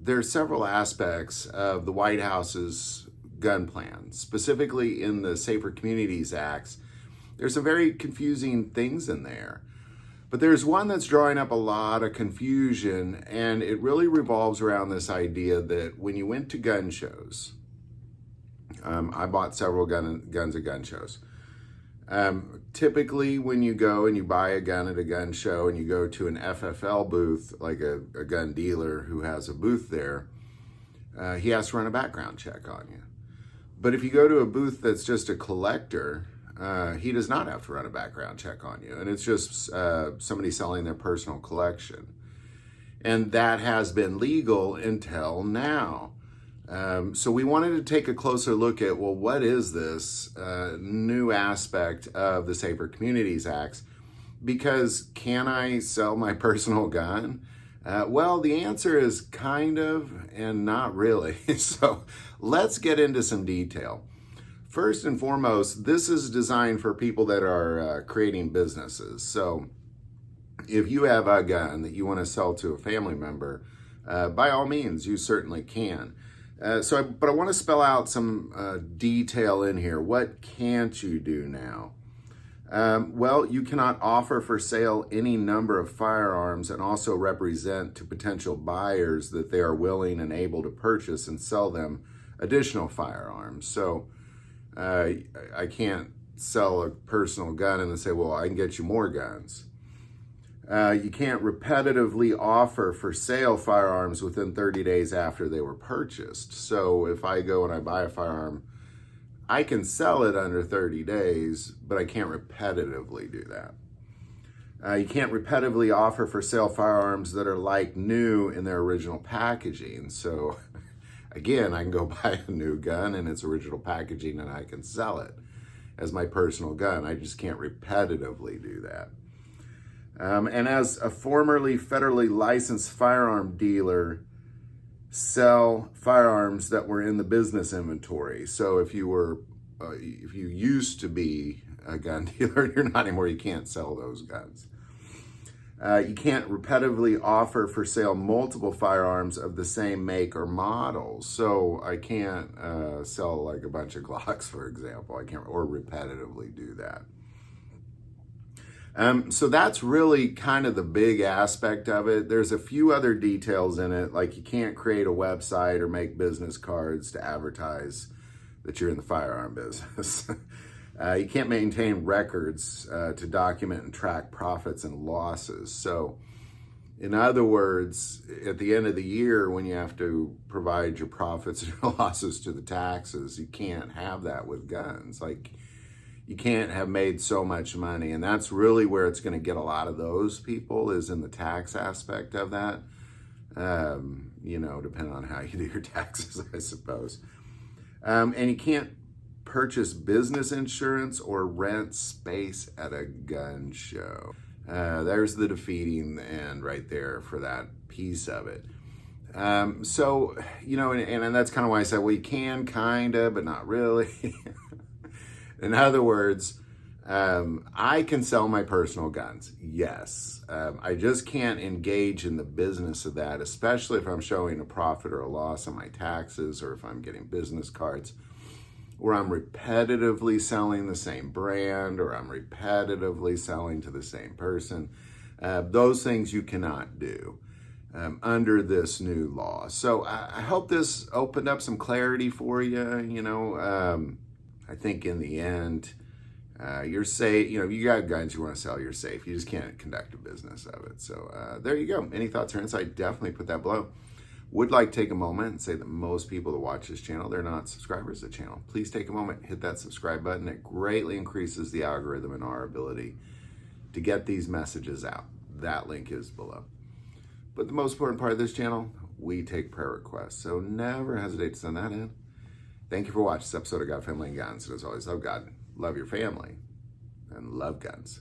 There are several aspects of the White House's gun plan, specifically in the Safer Communities Acts. There's some very confusing things in there. But there's one that's drawing up a lot of confusion, and it really revolves around this idea that when you went to gun shows, I bought several guns at gun shows. Typically, when you go and you buy a gun at a gun show and you go to an FFL booth, like a gun dealer who has a booth there, he has to run a background check on you. But if you go to a booth that's just a collector, he does not have to run a background check on you. And it's just somebody selling their personal collection. And that has been legal until now. So we wanted to take a closer look at, well, what is this new aspect of the Safer Communities Acts? Because can I sell my personal gun? Well, the answer is kind of and not really. So let's get into some detail. First and foremost, this is designed for people that are creating businesses. So if you have a gun that you want to sell to a family member, by all means, you certainly can. But I want to spell out some detail in here. What can't you do now? Well, you cannot offer for sale any number of firearms and also represent to potential buyers that they are willing and able to purchase and sell them additional firearms. So I can't sell a personal gun and then say, well, I can get you more guns. You can't repetitively offer for sale firearms within 30 days after they were purchased. So if I go and I buy a firearm, I can sell it under 30 days, but I can't repetitively do that. You can't repetitively offer for sale firearms that are like new in their original packaging. So again, I can go buy a new gun in its original packaging and I can sell it as my personal gun. I just can't repetitively do that. And as a formerly federally licensed firearm dealer, sell firearms that were in the business inventory. So if you used to be a gun dealer, you're not anymore, you can't sell those guns. You can't repetitively offer for sale multiple firearms of the same make or model. So I can't sell like a bunch of Glocks, for example. I can't, or repetitively do that. So that's really kind of the big aspect of it. There's a few other details in it, like you can't create a website or make business cards to advertise that you're in the firearm business. You can't maintain records to document and track profits and losses. So in other words, at the end of the year, when you have to provide your profits and your losses to the taxes, you can't have that with guns. Like, you can't have made so much money. And that's really where it's going to get a lot of those people, is in the tax aspect of that. Depending on how you do your taxes, I suppose. And you can't purchase business insurance or rent space at a gun show. There's the defeating end right there for that piece of it. And that's kind of why I said, well, you can kind of, but not really. In other words, I can sell my personal guns, yes. I just can't engage in the business of that, especially if I'm showing a profit or a loss on my taxes, or if I'm getting business cards, or I'm repetitively selling the same brand, or I'm repetitively selling to the same person. Those things you cannot do under this new law. So I hope this opened up some clarity for you. I think in the end, you're safe. You got guns you want to sell, you're safe. You just can't conduct a business of it. So there you go. Any thoughts or insight, definitely put that below. Would like to take a moment and say that most people that watch this channel, they're not subscribers to the channel. Please take a moment, hit that subscribe button. It greatly increases the algorithm and our ability to get these messages out. That link is below. But the most important part of this channel, we take prayer requests. So never hesitate to send that in. Thank you for watching this episode of God, Family, and Guns. And as always, love God, love your family, and love guns.